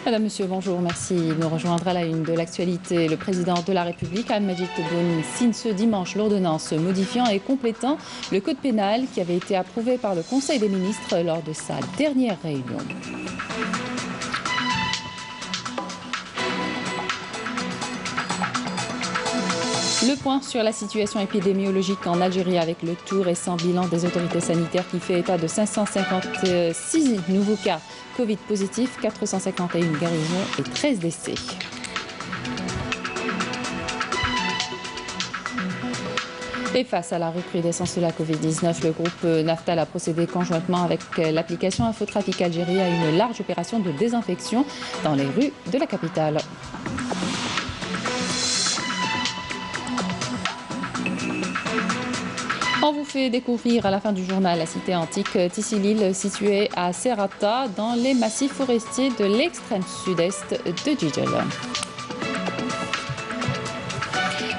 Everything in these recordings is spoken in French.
Madame, Monsieur, bonjour, merci de nous rejoindre à la une de l'actualité. Le président de la République, Abdelmadjid Tebboune, signe ce dimanche l'ordonnance modifiant et complétant le code pénal qui avait été approuvé par le Conseil des ministres lors de sa dernière réunion. Le point sur la situation épidémiologique en Algérie avec le tout récent bilan des autorités sanitaires qui fait état de 556 nouveaux cas Covid positifs, 451 guérisons et 13 décès. Et face à la recrudescence de la Covid-19, le groupe Naftal a procédé conjointement avec l'application Infotrafic Algérie à une large opération de désinfection dans les rues de la capitale. On vous fait découvrir à la fin du journal la cité antique Tissilil située à Serrata dans les massifs forestiers de l'extrême sud-est de Djidjel.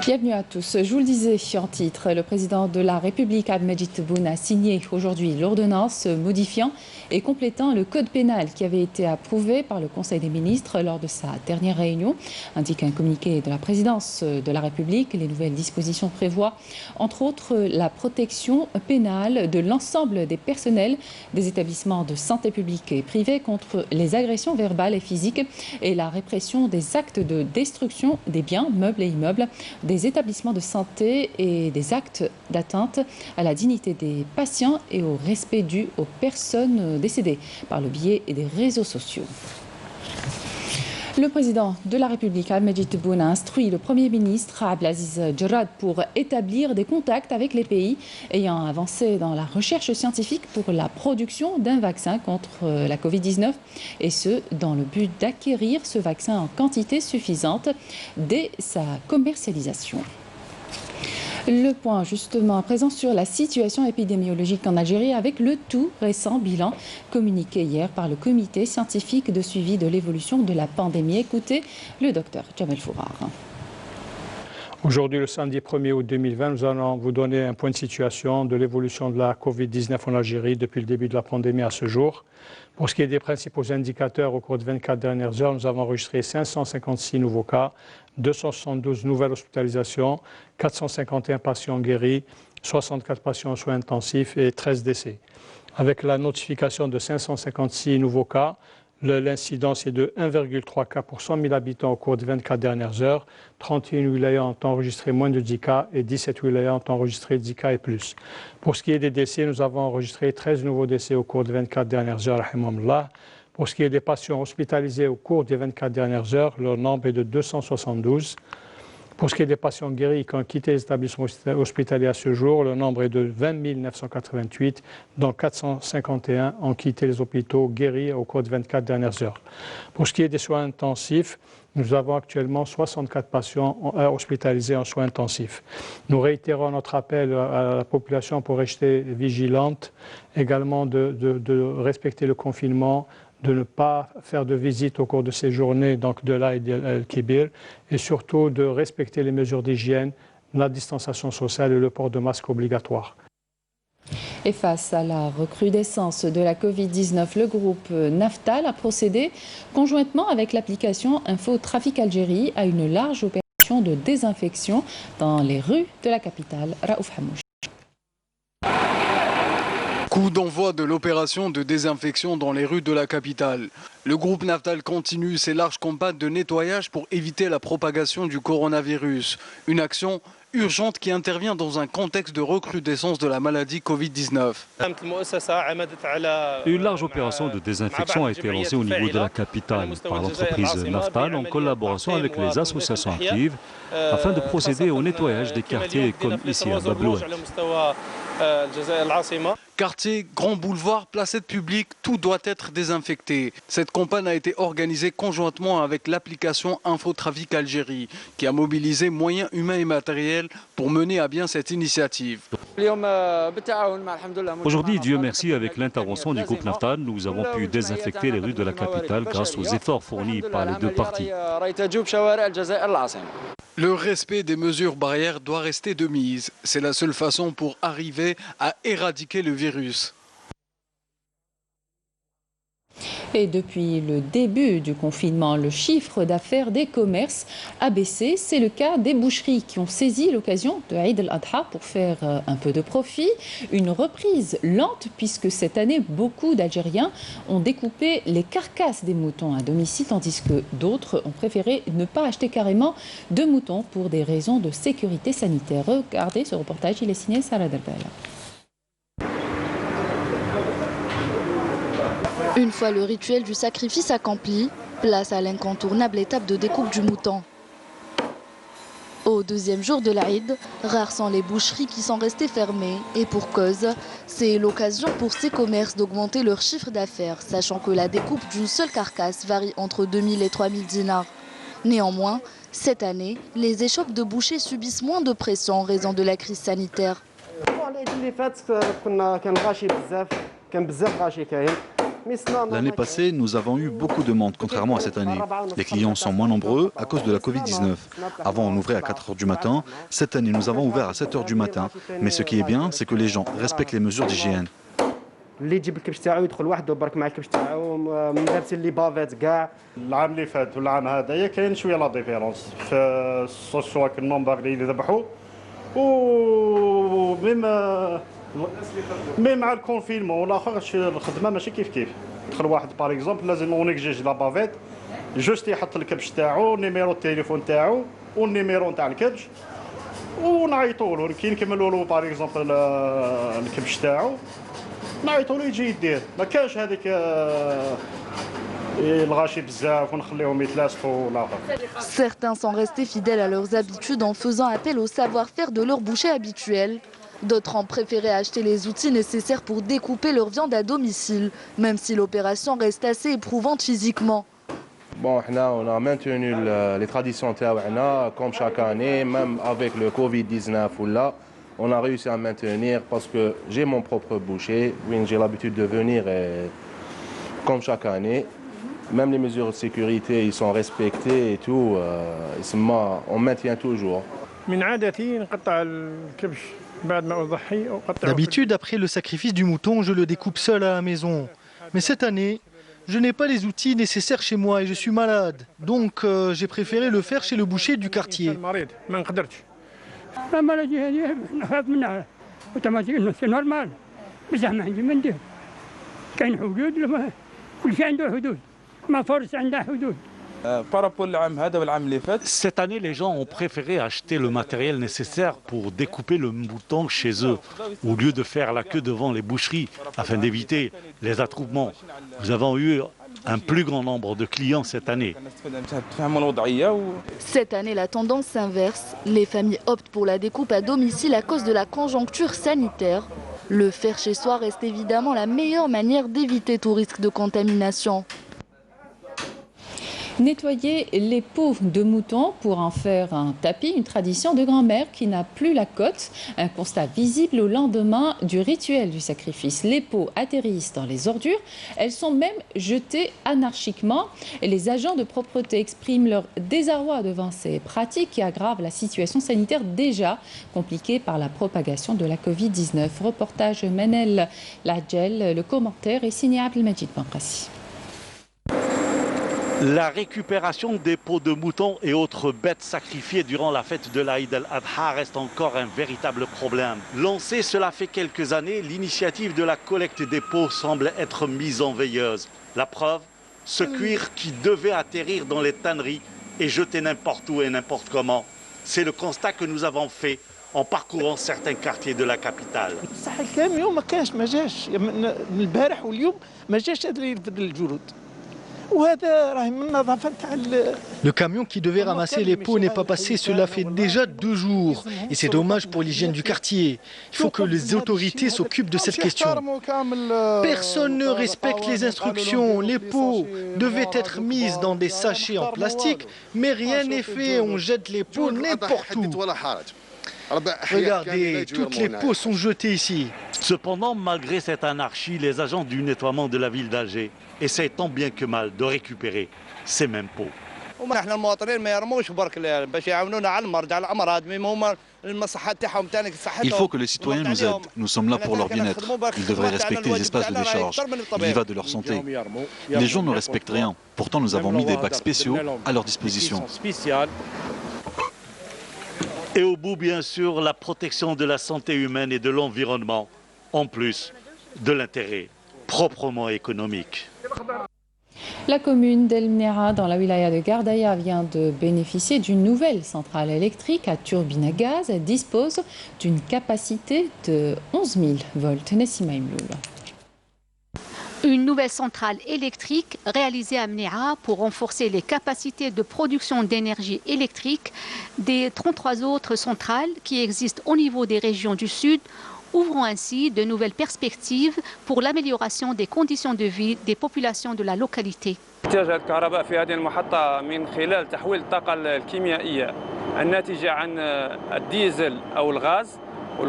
Bienvenue à tous. Je vous le disais en titre, le président de la République, Abdelmadjid Tebboune, a signé aujourd'hui l'ordonnance modifiant et complétant le code pénal qui avait été approuvé par le Conseil des ministres lors de sa dernière réunion, indique un communiqué de la présidence de la République. Les nouvelles dispositions prévoient, entre autres, la protection pénale de l'ensemble des personnels des établissements de santé publique et privés contre les agressions verbales et physiques et la répression des actes de destruction des biens, meubles et immeubles, des établissements de santé et des actes d'atteinte à la dignité des patients et au respect dû aux personnes décédées par le biais des réseaux sociaux. Le président de la République, Abdelmadjid Tebboune, a instruit le Premier ministre Abdelaziz Djerrad pour établir des contacts avec les pays ayant avancé dans la recherche scientifique pour la production d'un vaccin contre la Covid-19 et ce, dans le but d'acquérir ce vaccin en quantité suffisante dès sa commercialisation. Le point justement à présent sur la situation épidémiologique en Algérie avec le tout récent bilan communiqué hier par le comité scientifique de suivi de l'évolution de la pandémie. Écoutez le docteur Jamel Fourar. Aujourd'hui, le samedi 1er août 2020, nous allons vous donner un point de situation de l'évolution de la Covid-19 en Algérie depuis le début de la pandémie à ce jour. Pour ce qui est des principaux indicateurs, au cours de 24 dernières heures, nous avons enregistré 556 nouveaux cas, 272 nouvelles hospitalisations, 451 patients guéris, 64 patients en soins intensifs et 13 décès. Avec la notification de 556 nouveaux cas, l'incidence est de 1,3 cas pour 100 000 habitants au cours des 24 dernières heures. 31 wilayas ont enregistré moins de 10 cas et 17 wilayas ont enregistré 10 cas et plus. Pour ce qui est des décès, nous avons enregistré 13 nouveaux décès au cours des 24 dernières heures. Pour ce qui est des patients hospitalisés au cours des 24 dernières heures, leur nombre est de 272. Pour ce qui est des patients guéris qui ont quitté les établissements hospitaliers à ce jour, le nombre est de 20 988, dont 451 ont quitté les hôpitaux guéris au cours des 24 dernières heures. Pour ce qui est des soins intensifs, nous avons actuellement 64 patients hospitalisés en soins intensifs. Nous réitérons notre appel à la population pour rester vigilante, également de respecter le confinement, de ne pas faire de visite au cours de ces journées, donc de l'Aïd el-Kibir, et surtout de respecter les mesures d'hygiène, la distanciation sociale et le port de masque obligatoire. Et face à la recrudescence de la Covid-19, le groupe Naftal a procédé conjointement avec l'application Infotrafic Algérie à une large opération de désinfection dans les rues de la capitale, Raouf Hamouch. Coup d'envoi de l'opération de désinfection dans les rues de la capitale. Le groupe Naftal continue ses larges campagnes de nettoyage pour éviter la propagation du coronavirus. Une action urgente qui intervient dans un contexte de recrudescence de la maladie Covid-19. Une large opération de désinfection a été lancée au niveau de la capitale par l'entreprise Naftal en collaboration avec les associations actives afin de procéder au nettoyage des quartiers comme ici à Bablouet. Quartier, grand boulevard, placettes publiques, tout doit être désinfecté. Cette campagne a été organisée conjointement avec l'application Infotrafic Algérie, qui a mobilisé moyens humains et matériels pour mener à bien cette initiative. Aujourd'hui, Dieu merci, avec l'intervention du groupe Naftal, nous avons pu désinfecter les rues de la capitale grâce aux efforts fournis par les deux parties. Le respect des mesures barrières doit rester de mise. C'est la seule façon pour arriver à éradiquer le virus. Et depuis le début du confinement, le chiffre d'affaires des commerces a baissé. C'est le cas des boucheries qui ont saisi l'occasion de Eid al-Adha pour faire un peu de profit. Une reprise lente puisque cette année, beaucoup d'Algériens ont découpé les carcasses des moutons à domicile tandis que d'autres ont préféré ne pas acheter carrément de moutons pour des raisons de sécurité sanitaire. Regardez ce reportage, il est signé Sarah Delbel. Une fois le rituel du sacrifice accompli, place à l'incontournable étape de découpe du mouton. Au deuxième jour de l'Aïd, rares sont les boucheries qui sont restées fermées. Et pour cause, c'est l'occasion pour ces commerces d'augmenter leur chiffre d'affaires, sachant que la découpe d'une seule carcasse varie entre 2000 et 3000 dinars. Néanmoins, cette année, les échoppes de bouchers subissent moins de pression en raison de la crise sanitaire. L'année passée, nous avons eu beaucoup de monde, contrairement à cette année. Les clients sont moins nombreux à cause de la Covid-19. Avant, on ouvrait à 4 h du matin. Cette année, nous avons ouvert à 7 h du matin. Mais ce qui est bien, c'est que les gens respectent les mesures d'hygiène. اللي يجيب الكبش تاعو يدخل وحده برك مع الكبش تاعو لابسين لي بافيت كاع. العام اللي فات والعام هذايا كاين شويه لا ديفيرونس في سواء النومبر اللي ذبحوا و ميم مع الكونفينمون والاخر الخدمه ماشي كيف دخل واحد باغ اكزومبل لازم اونيكجيج لا بافيت جوست يحط الكبش تاعو نيميرو التليفون تاعو والنيميرو تاع الكبش ونعيطوا له كي نكملوا له باغ اكزومبل الكبش تاعو نعيطوا له يجي يدير ما كاش هذيك الغاشي بزاف ونخليهم يتلاصقوا والاخر. Certains sont restés fidèles à leurs habitudes en faisant appel au savoir-faire de leur boucher habituel. D'autres ont préféré acheter les outils nécessaires pour découper leur viande à domicile, même si l'opération reste assez éprouvante physiquement. Bon, on a maintenu les traditions comme chaque année, même avec le Covid-19 ou là, on a réussi à maintenir parce que j'ai mon propre boucher, oui, j'ai l'habitude de venir comme chaque année. Même les mesures de sécurité, ils sont respectés et tout, on maintient toujours. D'habitude, après le sacrifice du mouton, je le découpe seul à la maison. Mais cette année, je n'ai pas les outils nécessaires chez moi et je suis malade. Donc, j'ai préféré le faire chez le boucher du quartier. Cette année, les gens ont préféré acheter le matériel nécessaire pour découper le mouton chez eux, au lieu de faire la queue devant les boucheries, afin d'éviter les attroupements. Nous avons eu un plus grand nombre de clients cette année. Cette année, la tendance s'inverse. Les familles optent pour la découpe à domicile à cause de la conjoncture sanitaire. Le faire chez soi reste évidemment la meilleure manière d'éviter tout risque de contamination. Nettoyer les peaux de moutons pour en faire un tapis, une tradition de grand-mère qui n'a plus la cote. Un constat visible au lendemain du rituel du sacrifice. Les peaux atterrissent dans les ordures, elles sont même jetées anarchiquement. Et les agents de propreté expriment leur désarroi devant ces pratiques qui aggravent la situation sanitaire déjà compliquée par la propagation de la Covid-19. Reportage Menel Ladjel, le commentaire est signé Abdelmajid Banqassi. La récupération des peaux de moutons et autres bêtes sacrifiées durant la fête de l'Aïd al-Adha reste encore un véritable problème. Lancée cela fait quelques années, l'initiative de la collecte des peaux semble être mise en veilleuse. La preuve, ce cuir qui devait atterrir dans les tanneries est jeté n'importe où et n'importe comment. C'est le constat que nous avons fait en parcourant certains quartiers de la capitale. Le camion qui devait ramasser les peaux n'est pas passé, cela fait déjà 2 jours. Et c'est dommage pour l'hygiène du quartier. Il faut que les autorités s'occupent de cette question. Personne ne respecte les instructions. Les peaux devaient être mises dans des sachets en plastique, mais rien n'est fait. On jette les peaux n'importe où. Regardez, toutes les peaux sont jetées ici. Cependant, malgré cette anarchie, les agents du nettoiement de la ville d'Alger essayent tant bien que mal de récupérer ces mêmes peaux. Il faut que les citoyens nous aident. Nous sommes là pour leur bien-être. Ils devraient respecter les espaces de décharge. Il y va de leur santé. Les gens ne respectent rien. Pourtant, nous avons mis des bacs spéciaux à leur disposition. Et au bout, bien sûr, la protection de la santé humaine et de l'environnement, en plus de l'intérêt proprement économique. La commune d'El Mnera, dans la wilaya de Gardaya, vient de bénéficier d'une nouvelle centrale électrique à turbine à gaz. Elle dispose d'une capacité de 11 000 volts. Nessima Imloul. Une nouvelle centrale électrique réalisée à Mnera pour renforcer les capacités de production d'énergie électrique des 33 autres centrales qui existent au niveau des régions du Sud, ouvrant ainsi de nouvelles perspectives pour l'amélioration des conditions de vie des populations de la localité.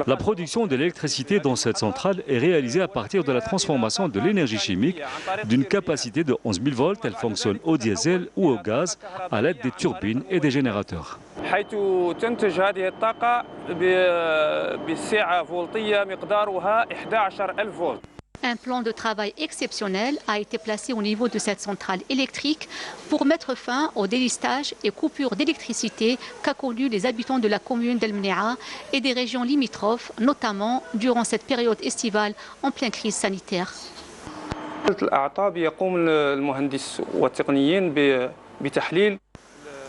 La production d'électricité dans cette centrale est réalisée à partir de la transformation de l'énergie chimique d'une capacité de 11 000 volts. Elle fonctionne au diesel ou au gaz à l'aide des turbines et des générateurs. Un plan de travail exceptionnel a été placé au niveau de cette centrale électrique pour mettre fin au délestage et coupures d'électricité qu'a connu les habitants de la commune d'El Mnera et des régions limitrophes, notamment durant cette période estivale en pleine crise sanitaire.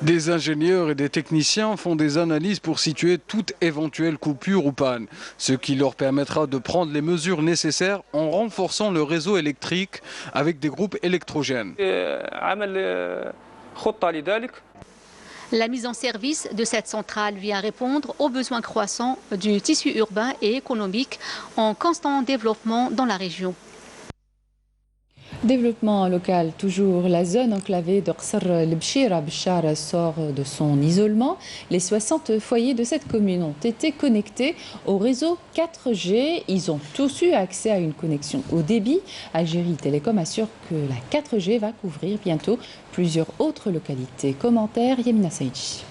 Des ingénieurs et des techniciens font des analyses pour situer toute éventuelle coupure ou panne, ce qui leur permettra de prendre les mesures nécessaires en renforçant le réseau électrique avec des groupes électrogènes. La mise en service de cette centrale vient répondre aux besoins croissants du tissu urbain et économique en constant développement dans la région. Développement local, toujours. La zone enclavée de Qsar el-Bchir à Béchar sort de son isolement. Les 60 foyers de cette commune ont été connectés au réseau 4G. Ils ont tous eu accès à une connexion haut débit. Algérie Télécom assure que la 4G va couvrir bientôt plusieurs autres localités. Commentaire Yamina Saïdi.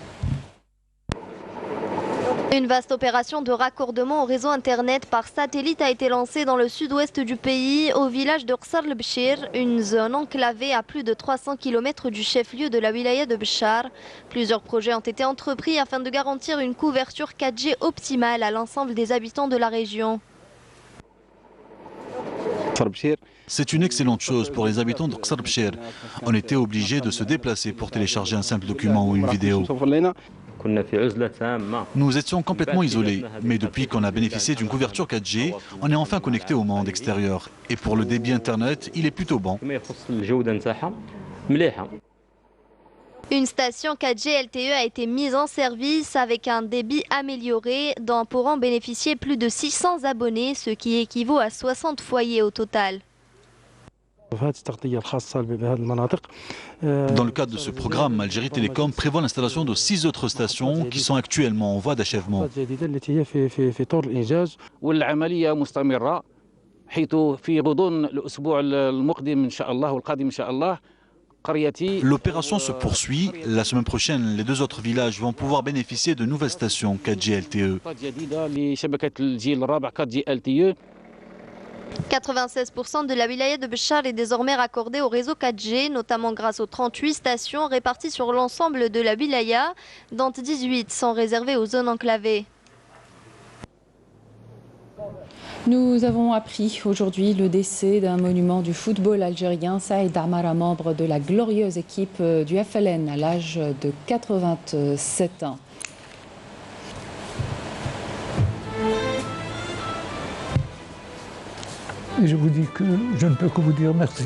Une vaste opération de raccordement au réseau Internet par satellite a été lancée dans le sud-ouest du pays, au village de Qsar el-Bchir, une zone enclavée à plus de 300 km du chef-lieu de la wilaya de Béchar. Plusieurs projets ont été entrepris afin de garantir une couverture 4G optimale à l'ensemble des habitants de la région. C'est une excellente chose pour les habitants de Qsar el-Bchir. On était obligés de se déplacer pour télécharger un simple document ou une vidéo. Nous étions complètement isolés, mais depuis qu'on a bénéficié d'une couverture 4G, on est enfin connecté au monde extérieur. Et pour le débit Internet, il est plutôt bon. Une station 4G LTE a été mise en service avec un débit amélioré dont pourront bénéficier plus de 600 abonnés, ce qui équivaut à 60 foyers au total. Dans le cadre de ce programme, Algérie Télécom prévoit l'installation de 6 autres stations qui sont actuellement en voie d'achèvement. L'opération se poursuit. La semaine prochaine, les 2 autres villages vont pouvoir bénéficier de nouvelles stations 4G LTE. 96% de la wilaya de Béchar est désormais raccordée au réseau 4G, notamment grâce aux 38 stations réparties sur l'ensemble de la wilaya, dont 18 sont réservées aux zones enclavées. Nous avons appris aujourd'hui le décès d'un monument du football algérien, Saïd Amara, membre de la glorieuse équipe du FLN à l'âge de 87 ans. Et je vous dis que je ne peux que vous dire merci.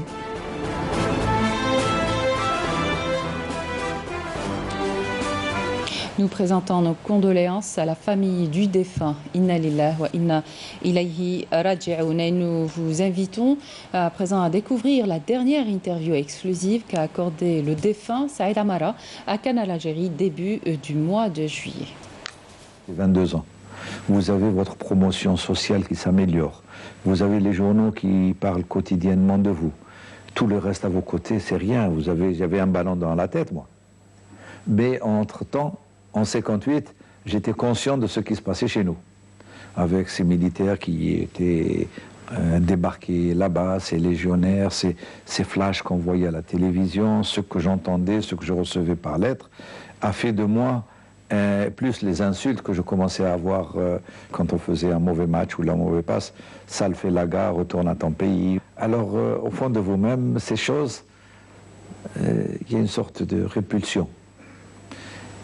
Nous présentons nos condoléances à la famille du défunt. Inna lillahi wa inna ilayhi raji'un. Et nous vous invitons à présent à découvrir la dernière interview exclusive qu'a accordée le défunt Saïd Amara à Canal Algérie début du mois de juillet. 22 ans. Vous avez votre promotion sociale qui s'améliore. Vous avez les journaux qui parlent quotidiennement de vous. Tout le reste à vos côtés, c'est rien. J'avais un ballon dans la tête, moi. Mais entre-temps, en 58, j'étais conscient de ce qui se passait chez nous, avec ces militaires qui étaient débarqués là-bas, ces légionnaires, ces flashs qu'on voyait à la télévision, ce que j'entendais, ce que je recevais par lettre, a fait de moi, plus les insultes que je commençais à avoir quand on faisait un mauvais match ou la mauvaise passe, ça le fait la gare, retourne à ton pays. Alors, au fond de vous-même, ces choses, il y a une sorte de répulsion.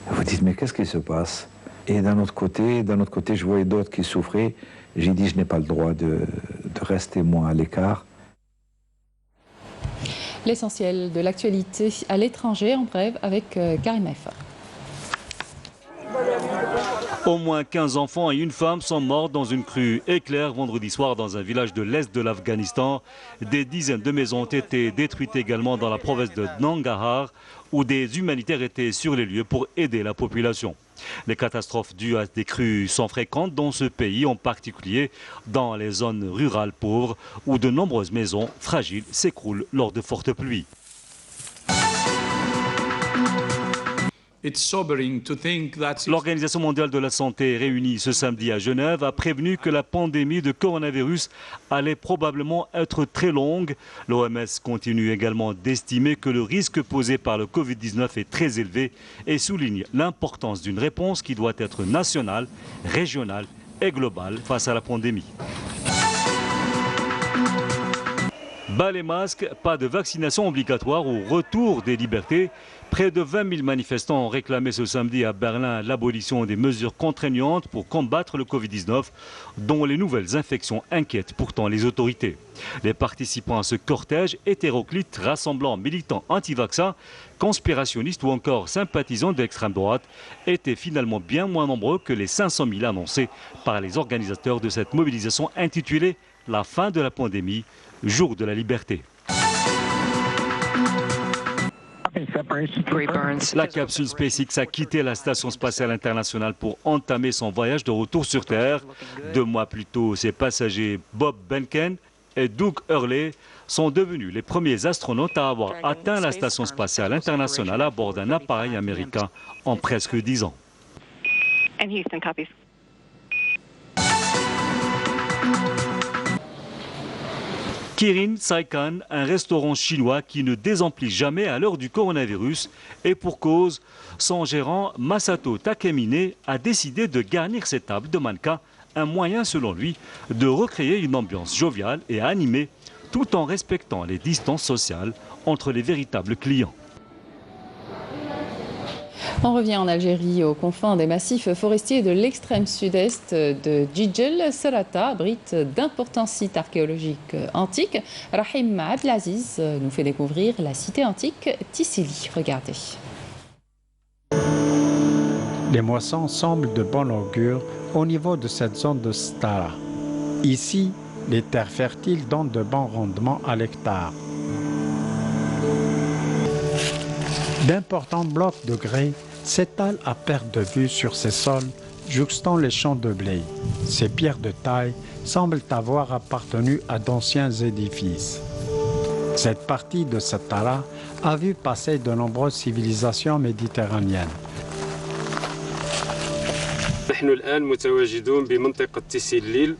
Vous dites, mais qu'est-ce qui se passe? Et d'un autre côté, je voyais d'autres qui souffraient. J'ai dit, je n'ai pas le droit de rester, moi, à l'écart. L'essentiel de l'actualité à l'étranger, en bref, avec Karim F. Au moins 15 enfants et une femme sont morts dans une crue éclair vendredi soir dans un village de l'est de l'Afghanistan. Des dizaines de maisons ont été détruites également dans la province de Nangarhar, où des humanitaires étaient sur les lieux pour aider la population. Les catastrophes dues à des crues sont fréquentes dans ce pays, en particulier dans les zones rurales pauvres, où de nombreuses maisons fragiles s'écroulent lors de fortes pluies. L'Organisation mondiale de la santé, réunie ce samedi à Genève, a prévenu que la pandémie de coronavirus allait probablement être très longue. L'OMS continue également d'estimer que le risque posé par le Covid-19 est très élevé et souligne l'importance d'une réponse qui doit être nationale, régionale et globale face à la pandémie. Bas les masques, pas de vaccination obligatoire ou retour des libertés. Près de 20 000 manifestants ont réclamé ce samedi à Berlin l'abolition des mesures contraignantes pour combattre le Covid-19, dont les nouvelles infections inquiètent pourtant les autorités. Les participants à ce cortège hétéroclite rassemblant militants anti-vaccins, conspirationnistes ou encore sympathisants d'extrême droite étaient finalement bien moins nombreux que les 500 000 annoncés par les organisateurs de cette mobilisation intitulée « La fin de la pandémie, jour de la liberté ». La capsule SpaceX a quitté la Station spatiale internationale pour entamer son voyage de retour sur Terre. 2 mois plus tôt, ses passagers Bob Behnken et Doug Hurley sont devenus les premiers astronautes à avoir atteint la Station spatiale internationale à bord d'un appareil américain en presque 10 ans. Kirin Saikan, un restaurant chinois qui ne désemplit jamais à l'heure du coronavirus. Et pour cause, son gérant Masato Takemine a décidé de garnir ses tables de mannequins, un moyen selon lui de recréer une ambiance joviale et animée tout en respectant les distances sociales entre les véritables clients. On revient en Algérie, aux confins des massifs forestiers de l'extrême sud-est de Djidjel. Serata abrite d'importants sites archéologiques antiques. Rahim Abdelaziz nous fait découvrir la cité antique Tissili. Regardez. Les moissons semblent de bon augure au niveau de cette zone de Stara. Ici, les terres fertiles donnent de bons rendements à l'hectare. D'importants blocs de grès s'étalent à perte de vue sur ces sols, jouxtant les champs de blé. Ces pierres de taille semblent avoir appartenu à d'anciens édifices. Cette partie de Stara a vu passer de nombreuses civilisations méditerranéennes. نحن الآن متواجدون بمنطقة تيسيليل،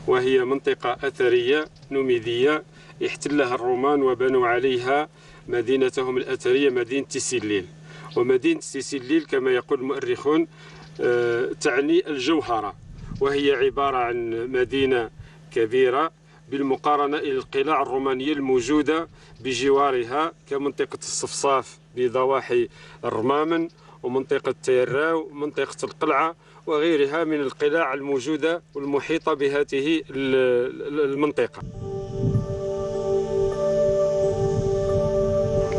وهي منطقة أثرية نوميدية احتلها الرومان وبنوا عليها مدينتهم الأثرية مدينة تيسيليل. ومدينة تيسيليل كما يقول المؤرخون تعني الجوهرة، وهي عبارة عن مدينة كبيرة بالمقارنة إلى القلاع الرومانية الموجودة بجوارها كمنطقة الصفصاف بضواحي الرمامن ومنطقة تيراو ومنطقة القلعة وغيرها من القلاع الموجودة والمحيطة بهذه المنطقة.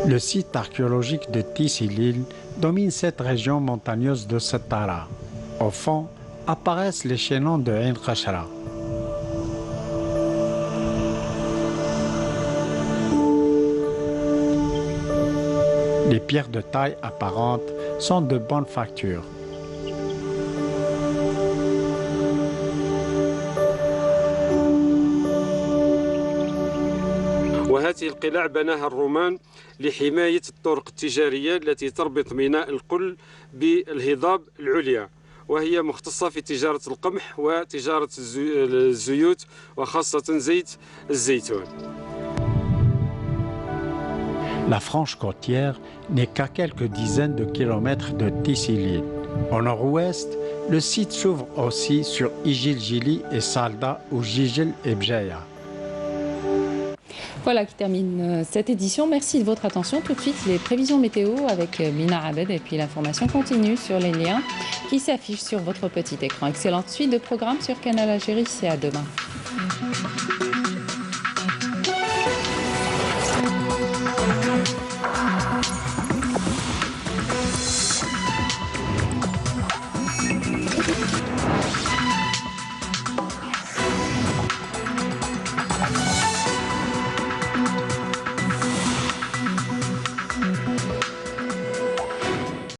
Le site archéologique de Tissili domine cette région montagneuse de Stara. Au fond, apparaissent les chaînons de Ain Khashra. Les pierres de taille apparente sont de bonne facture. وهذه القلاع بناها الرومان لحماية الطرق التجارية التي تربط ميناء القل بالهضاب العليا، وهي مختصة في تجارة القمح وتجارة الزيوت وخاصة زيت الزيتون. La Franche côtière n'est qu'à quelques dizaines de kilomètres de Tissilil. Au nord-ouest, le site s'ouvre aussi sur Ijil-Jili et Salda ou Jijil et Bjeya. Voilà qui termine cette édition. Merci de votre attention. Tout de suite, les prévisions météo avec Mina Abed et puis l'information continue sur les liens qui s'affichent sur votre petit écran. Excellente suite de programmes sur Canal Algérie. C'est à demain.